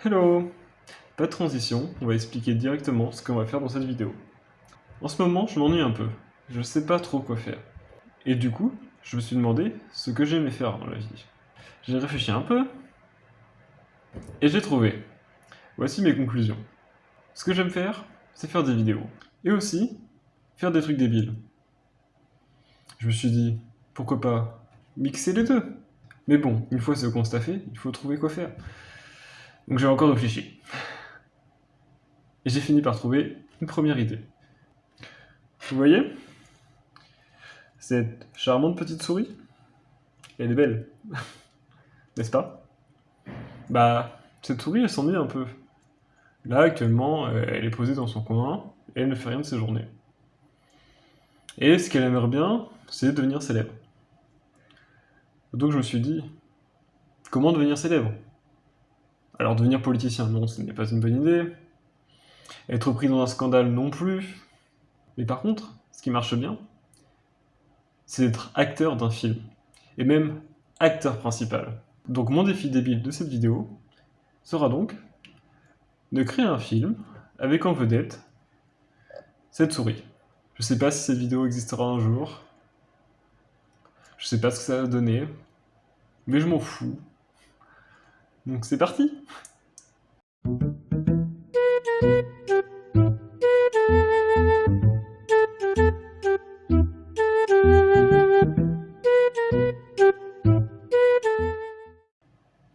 Hello! Pas de transition, on va expliquer directement ce qu'on va faire dans cette vidéo. En ce moment, je m'ennuie un peu. Je sais pas trop quoi faire. Et du coup, je me suis demandé ce que j'aimais faire dans la vie. J'ai réfléchi un peu, et j'ai trouvé. Voici mes conclusions. Ce que j'aime faire, c'est faire des vidéos. Et aussi, faire des trucs débiles. Je me suis dit, pourquoi pas mixer les deux? Mais bon, une fois ce constat fait, il faut trouver quoi faire. Donc j'ai encore réfléchi. Et j'ai fini par trouver une première idée. Vous voyez? Cette charmante petite souris, elle est belle, n'est-ce pas? Bah, cette souris, elle s'ennuie un peu. Là, actuellement, elle est posée dans son coin, et elle ne fait rien de ses journées. Et ce qu'elle aimerait bien, c'est devenir célèbre. Donc je me suis dit, comment devenir célèbre? Alors devenir politicien, non, ce n'est pas une bonne idée. Être pris dans un scandale non plus. Mais par contre, ce qui marche bien, c'est d'être acteur d'un film. Et même acteur principal. Donc mon défi débile de cette vidéo sera donc de créer un film avec en vedette cette souris. Je sais pas si cette vidéo existera un jour, je sais pas ce que ça va donner, mais je m'en fous. Donc c'est parti!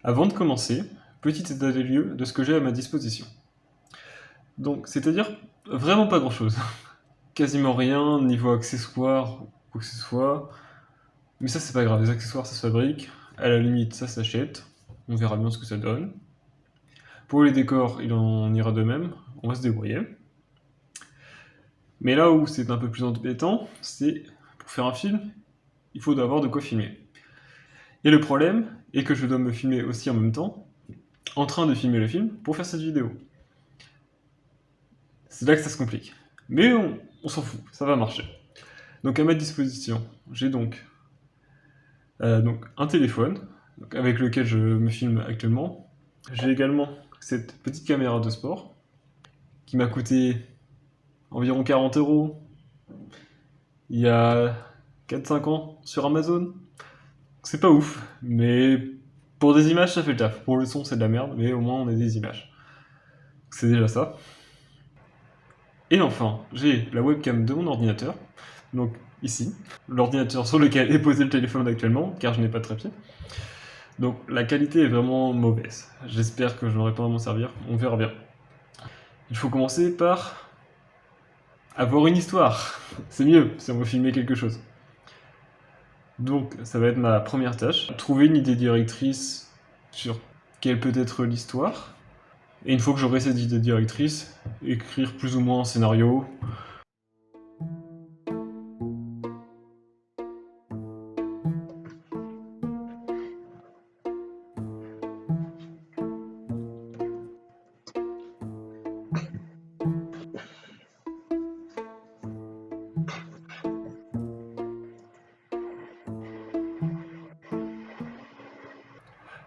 Avant de commencer, petit état des lieux de ce que j'ai à ma disposition. Donc, c'est-à-dire vraiment pas grand-chose. Quasiment rien niveau accessoires ou quoi que ce soit. Mais ça, c'est pas grave, les accessoires, ça se fabrique. À la limite, ça s'achète. On verra bien ce que ça donne. Pour les décors, il en ira de même. On va se débrouiller. Mais là où c'est un peu plus embêtant, c'est pour faire un film, il faut avoir de quoi filmer. Et le problème est que je dois me filmer aussi en même temps, en train de filmer le film, pour faire cette vidéo. C'est là que ça se complique. Mais on s'en fout, ça va marcher. Donc à ma disposition, j'ai donc un téléphone avec lequel je me filme actuellement. J'ai également cette petite caméra de sport qui m'a coûté environ 40 € il y a 4-5 ans sur Amazon. C'est pas ouf, mais pour des images ça fait le taf. Pour le son c'est de la merde, mais au moins on a des images. C'est déjà ça. Et enfin, j'ai la webcam de mon ordinateur, donc ici, l'ordinateur sur lequel est posé le téléphone actuellement, car je n'ai pas de trépied. Donc la qualité est vraiment mauvaise. J'espère que je n'aurai pas à m'en servir, on verra bien. Il faut commencer par avoir une histoire. C'est mieux si on veut filmer quelque chose. Donc ça va être ma première tâche. Trouver une idée directrice sur quelle peut être l'histoire. Et une fois que j'aurai cette idée directrice, écrire plus ou moins un scénario.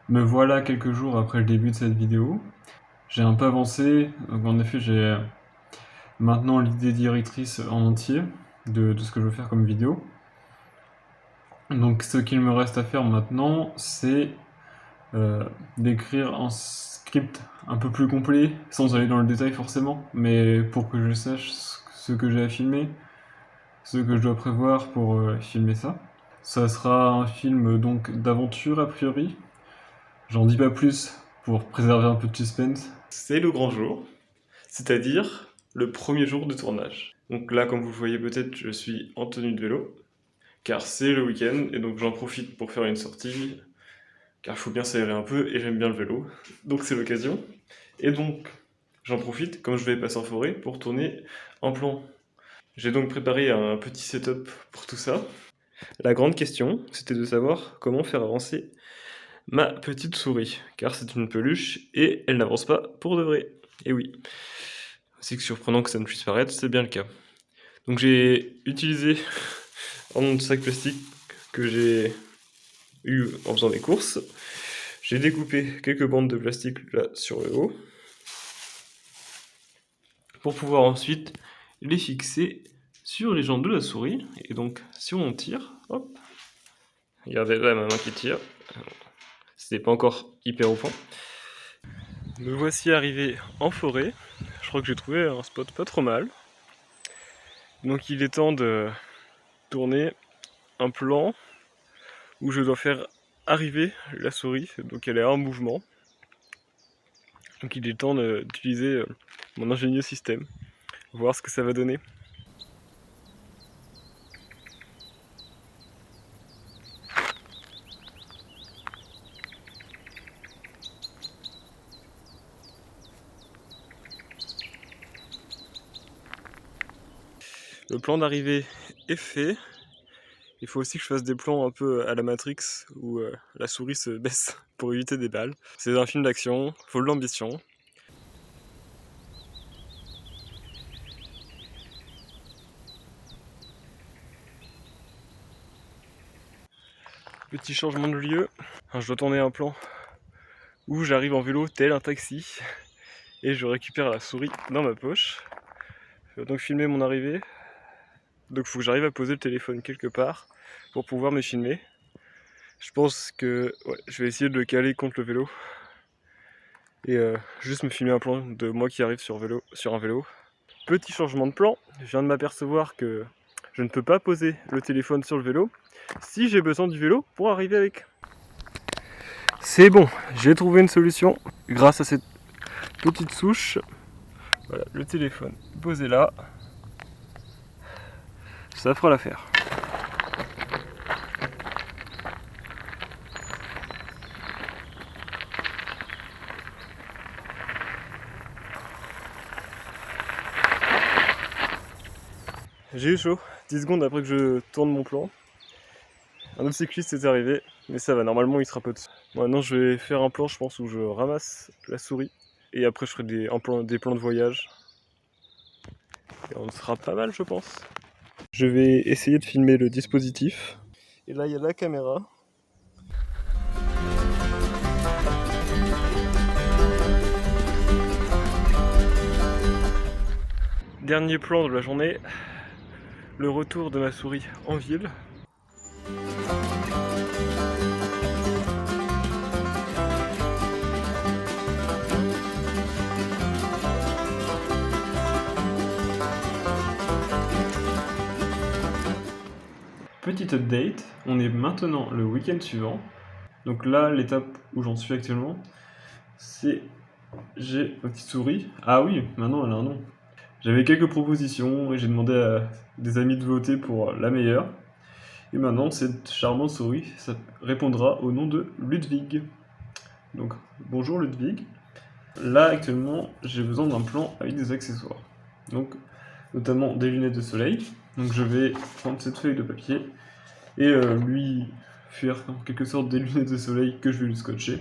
Me voilà quelques jours après le début de cette vidéo. J'ai un peu avancé, donc en effet j'ai maintenant l'idée directrice en entier de ce que je veux faire comme vidéo. Donc ce qu'il me reste à faire maintenant, c'est d'écrire un script un peu plus complet, sans aller dans le détail forcément, mais pour que je sache ce que j'ai à filmer, ce que je dois prévoir pour filmer ça. Ça sera un film donc d'aventure a priori. J'en dis pas plus pour préserver un peu de suspense. C'est le grand jour, c'est-à-dire le premier jour de tournage. Donc là, comme vous le voyez peut-être, je suis en tenue de vélo, car c'est le week-end, et donc j'en profite pour faire une sortie, car il faut bien s'aérer un peu, et j'aime bien le vélo, donc c'est l'occasion. Et donc, j'en profite, comme je vais passer en forêt, pour tourner en plan. J'ai donc préparé un petit setup pour tout ça. La grande question, c'était de savoir comment faire avancer ma petite souris, car c'est une peluche et elle n'avance pas pour de vrai. Et oui, c'est surprenant que ça ne puisse paraître, c'est bien le cas. Donc j'ai utilisé un sac plastique que j'ai eu en faisant mes courses. J'ai découpé quelques bandes de plastique là sur le haut pour pouvoir ensuite les fixer sur les jambes de la souris. Et donc si on tire, hop, regardez là ma main qui tire, c'était pas encore hyper au point. Me voici arrivé en forêt, je crois que j'ai trouvé un spot pas trop mal. Donc il est temps de tourner un plan où je dois faire arriver la souris, donc elle est en mouvement. Donc il est temps d'utiliser mon ingénieux système, voir ce que ça va donner. Le plan d'arrivée est fait. Il faut aussi que je fasse des plans un peu à la Matrix où la souris se baisse pour éviter des balles. C'est un film d'action, faut de l'ambition. Petit changement de lieu. Je dois tourner un plan où j'arrive en vélo tel un taxi et je récupère la souris dans ma poche. Je vais donc filmer mon arrivée. Donc il faut que j'arrive à poser le téléphone quelque part pour pouvoir me filmer. Je pense que je vais essayer de le caler contre le vélo et juste me filmer un plan de moi qui arrive sur un vélo. Petit changement de plan, je viens de m'apercevoir que je ne peux pas poser le téléphone sur le vélo si j'ai besoin du vélo pour arriver avec. C'est bon, j'ai trouvé une solution grâce à cette petite souche. Voilà, le téléphone posé là, ça fera l'affaire. J'ai eu chaud, 10 secondes après que je tourne mon plan. Un autre cycliste est arrivé, mais ça va, normalement il sera peu dessus. Maintenant je vais faire un plan, je pense, où je ramasse la souris. Et après je ferai des plans de voyage. Et on sera pas mal, je pense. Je vais essayer de filmer le dispositif. Et là il y a la caméra. Dernier plan de la journée. Le retour de ma souris en ville. Petite update, on est maintenant le week-end suivant. Donc là, l'étape où j'en suis actuellement, c'est j'ai ma petite souris. Ah oui, maintenant elle a un nom. J'avais quelques propositions et j'ai demandé à des amis de voter pour la meilleure. Et maintenant, cette charmante souris, ça répondra au nom de Ludwig. Donc, bonjour Ludwig. Là, actuellement, j'ai besoin d'un plan avec des accessoires. Donc, notamment des lunettes de soleil. Donc, je vais prendre cette feuille de papier et lui faire en quelque sorte des lunettes de soleil que je vais lui scotcher.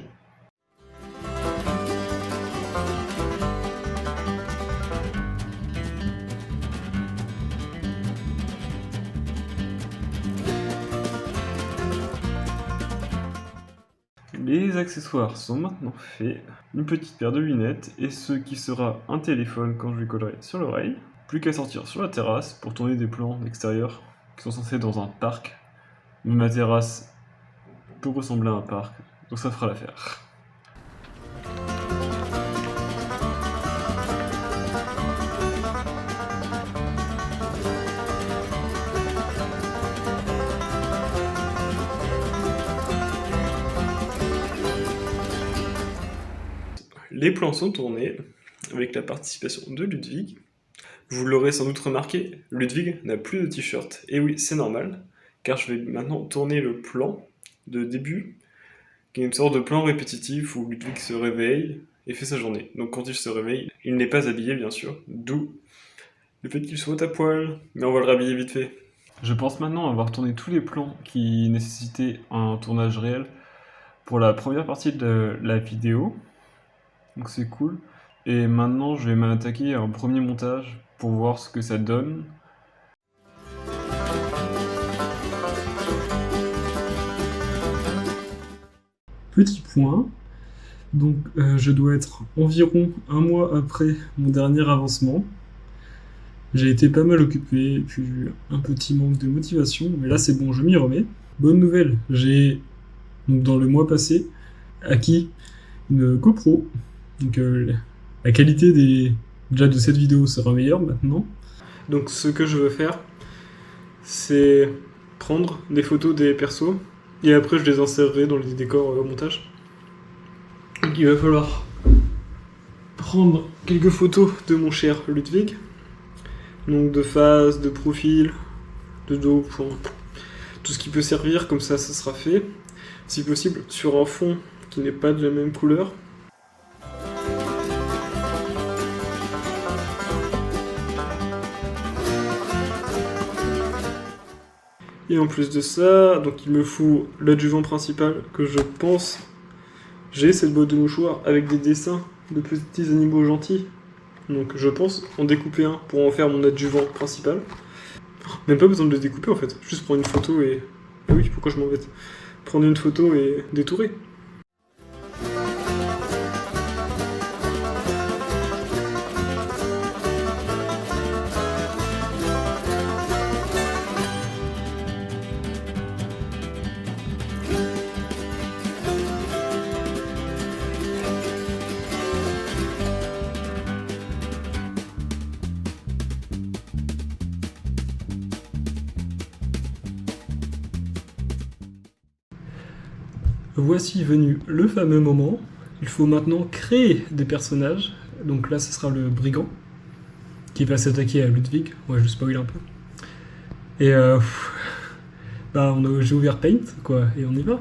Les accessoires sont maintenant faits, une petite paire de lunettes et ce qui sera un téléphone quand je lui collerai sur l'oreille. Plus qu'à sortir sur la terrasse pour tourner des plans d'extérieur qui sont censés être dans un parc. Mais ma terrasse peut ressembler à un parc, donc ça fera l'affaire. Les plans sont tournés, avec la participation de Ludwig. Vous l'aurez sans doute remarqué, Ludwig n'a plus de t-shirt. Et oui, c'est normal, car je vais maintenant tourner le plan de début, qui est une sorte de plan répétitif où Ludwig se réveille et fait sa journée. Donc quand il se réveille, il n'est pas habillé bien sûr, d'où le fait qu'il soit à poil, mais on va le rhabiller vite fait. Je pense maintenant avoir tourné tous les plans qui nécessitaient un tournage réel pour la première partie de la vidéo. Donc c'est cool. Et maintenant je vais m'attaquer à un premier montage pour voir ce que ça donne. Petit point, Donc je dois être environ un mois après mon dernier avancement. J'ai été pas mal occupé, et puis j'ai eu un petit manque de motivation, mais là c'est bon, je m'y remets. Bonne nouvelle, j'ai, donc dans le mois passé, acquis une GoPro. Donc la qualité déjà de cette vidéo sera meilleure maintenant. Donc ce que je veux faire, c'est prendre des photos des persos, et après je les insérerai dans les décors au montage. Donc il va falloir prendre quelques photos de mon cher Ludwig. Donc de face, de profil, de dos, pour tout ce qui peut servir, comme ça sera fait. Si possible sur un fond qui n'est pas de la même couleur. Et en plus de ça, donc il me faut l'adjuvant principal que je pense. J'ai cette boîte de mouchoirs avec des dessins de petits animaux gentils. Donc je pense en découper un pour en faire mon adjuvant principal. Même pas besoin de le découper en fait, juste prendre une photo et... Ah oui, pourquoi je m'embête? Prendre une photo et détourer. Voici venu le fameux moment. Il faut maintenant créer des personnages. Donc là, ce sera le brigand qui va s'attaquer à Ludwig. Ouais, je spoil un peu. Et j'ai ouvert Paint, quoi, et on y va.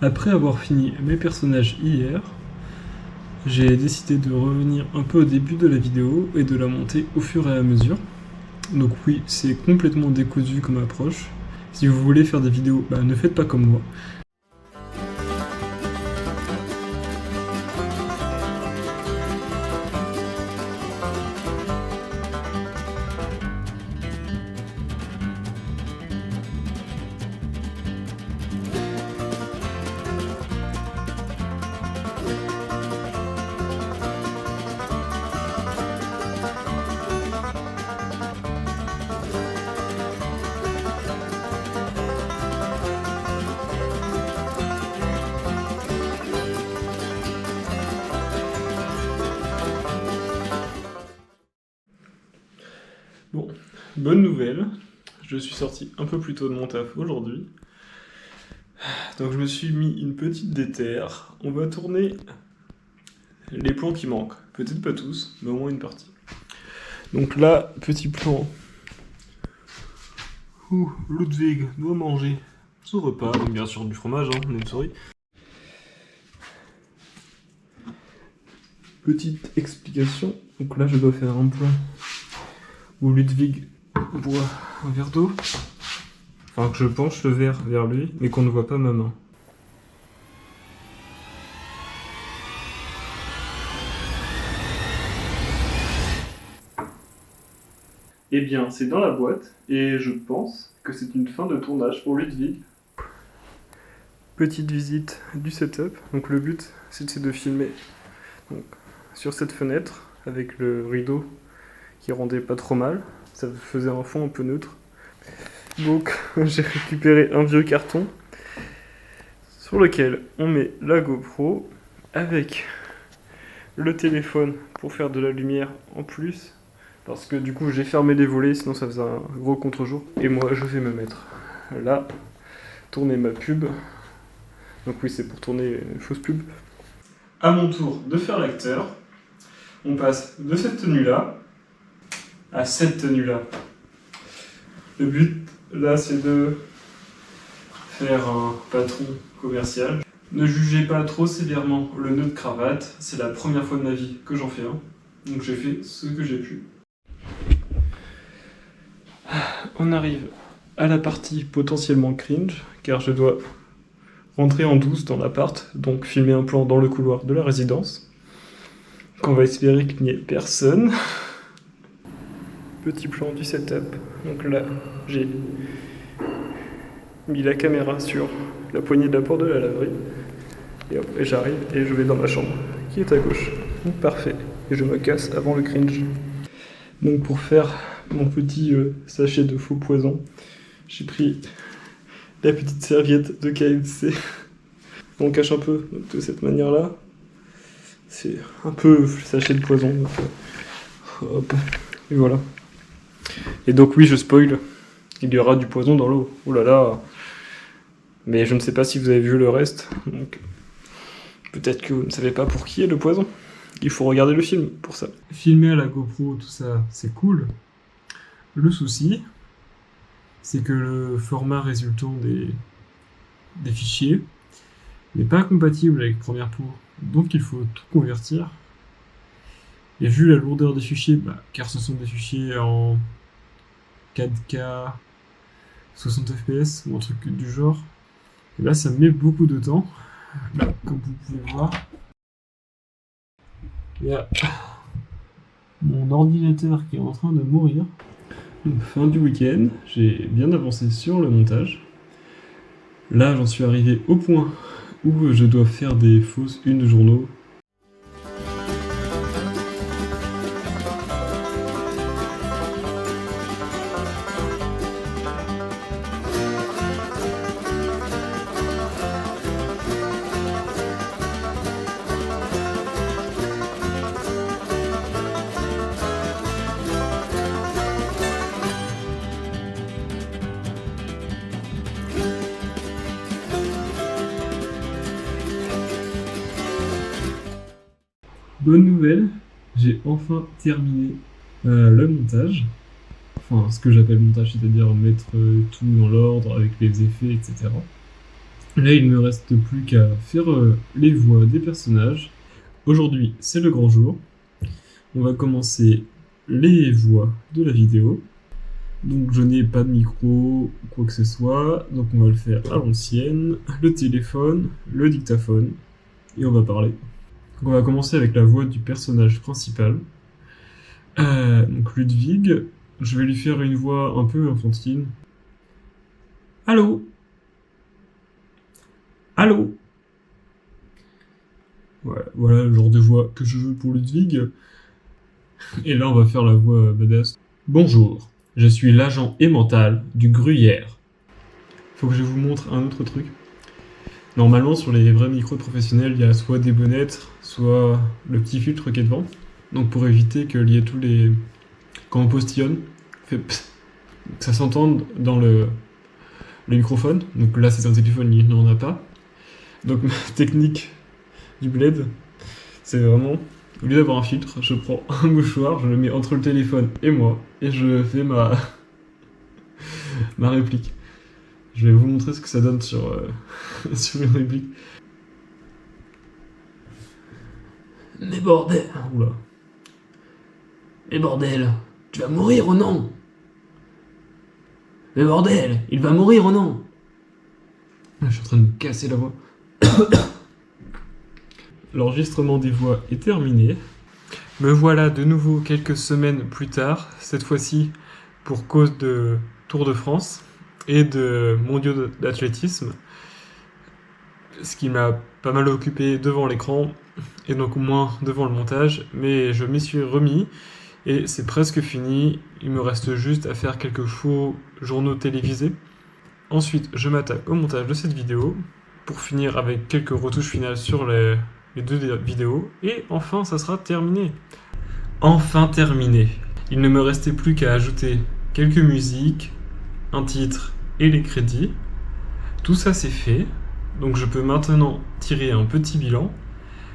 Après avoir fini mes personnages hier, j'ai décidé de revenir un peu au début de la vidéo et de la monter au fur et à mesure. Donc oui, c'est complètement décousu comme approche. Si vous voulez faire des vidéos, ne faites pas comme moi. Bon, bonne nouvelle, je suis sorti un peu plus tôt de mon taf aujourd'hui. Donc je me suis mis une petite déterre. On va tourner les plans qui manquent. Peut-être pas tous, mais au moins une partie. Donc là, petit plan où Ludwig doit manger son repas. Donc bien sûr du fromage, on est une souris. Petite explication. Donc là, je dois faire un plan où Ludwig boit un verre d'eau. Enfin, que je penche le verre vers lui, mais qu'on ne voit pas ma main. Eh bien, c'est dans la boîte, et je pense que c'est une fin de tournage pour Ludwig. Petite visite du setup. Donc le but, c'est de filmer donc, sur cette fenêtre, avec le rideau qui rendait pas trop mal. Ça faisait un fond un peu neutre. Donc j'ai récupéré un vieux carton sur lequel on met la GoPro avec le téléphone pour faire de la lumière en plus. Parce que du coup j'ai fermé les volets, sinon ça faisait un gros contre-jour. Et moi je vais me mettre là, tourner ma pub. Donc oui, c'est pour tourner une fausse pub. À mon tour de faire l'acteur. On passe de cette tenue-là à cette tenue-là. Le but, là, c'est de faire un patron commercial. Ne jugez pas trop sévèrement le nœud de cravate, c'est la première fois de ma vie que j'en fais un. Donc j'ai fait ce que j'ai pu. On arrive à la partie potentiellement cringe, car je dois rentrer en douce dans l'appart, donc filmer un plan dans le couloir de la résidence. On va espérer qu'il n'y ait personne. Petit plan du setup. Donc là, j'ai mis la caméra sur la poignée de la porte de la laverie. Et hop, et j'arrive et je vais dans ma chambre, qui est à gauche. Donc parfait. Et je me casse avant le cringe. Donc pour faire mon petit sachet de faux poison, j'ai pris la petite serviette de KFC. On cache un peu de cette manière-là. C'est un peu le sachet de poison. Donc, hop. Et voilà. Et donc oui, je spoil. Il y aura du poison dans l'eau. Oh là là. Mais je ne sais pas si vous avez vu le reste. Donc peut-être que vous ne savez pas pour qui est le poison. Il faut regarder le film pour ça. Filmer à la GoPro, tout ça, c'est cool. Le souci, c'est que le format résultant des fichiers n'est pas compatible avec Premiere Pro. Donc il faut tout convertir. Et vu la lourdeur des fichiers, car ce sont des fichiers en 4K 60 fps ou un truc du genre, et là ça met beaucoup de temps. Là, comme vous pouvez voir, il y a mon ordinateur qui est en train de mourir. Donc, fin du week-end, j'ai bien avancé sur le montage. Là j'en suis arrivé au point où je dois faire des fausses unes de journaux. Bonne nouvelle, j'ai enfin terminé le montage. Enfin, ce que j'appelle montage, c'est-à-dire mettre tout dans l'ordre avec les effets, etc. Là, il ne me reste plus qu'à faire les voix des personnages. Aujourd'hui, c'est le grand jour. On va commencer les voix de la vidéo. Donc, je n'ai pas de micro ou quoi que ce soit. Donc, on va le faire à l'ancienne. Le téléphone, le dictaphone. Et on va parler. Donc, on va commencer avec la voix du personnage principal. Donc, Ludwig. Je vais lui faire une voix un peu enfantine. Allô? Allô? Voilà le genre de voix que je veux pour Ludwig. Et là, on va faire la voix badass. Bonjour, je suis l'agent emmental du Gruyère. Faut que je vous montre un autre truc. Normalement, sur les vrais micros professionnels, il y a soit des bonnettes, soit le petit filtre qui est devant. Donc pour éviter qu'il y ait tous les... Quand on postillonne, fait pss, que ça s'entende dans le microphone. Donc là, c'est un téléphone, il n'en a pas. Donc ma technique du bled, c'est vraiment, au lieu d'avoir un filtre, je prends un mouchoir, je le mets entre le téléphone et moi, et je fais ma réplique. Je vais vous montrer ce que ça donne sur, sur une réplique. Mais bordel! Oula. Mais bordel! Tu vas mourir ou non? Mais bordel! Il va mourir ou non? Je suis en train de me casser la voix. L'enregistrement des voix est terminé. Me voilà de nouveau quelques semaines plus tard, cette fois-ci pour cause de Tour de France et de mondiaux d'athlétisme, ce qui m'a pas mal occupé devant l'écran et donc moins devant le montage, mais je m'y suis remis et c'est presque fini. Il me reste juste à faire quelques faux journaux télévisés. Ensuite, je m'attaque au montage de cette vidéo pour finir avec quelques retouches finales sur les deux vidéos et enfin ça sera terminé. Enfin terminé. Il ne me restait plus qu'à ajouter quelques musiques, un titre et les crédits. Tout ça c'est fait, donc je peux maintenant tirer un petit bilan.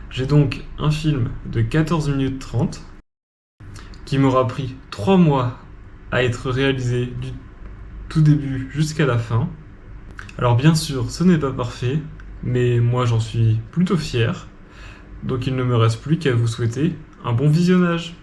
J'ai donc un film de 14 minutes 30 qui m'aura pris 3 mois à être réalisé du tout début jusqu'à la fin. Alors bien sûr, ce n'est pas parfait, mais moi j'en suis plutôt fier. Donc il ne me reste plus qu'à vous souhaiter un bon visionnage.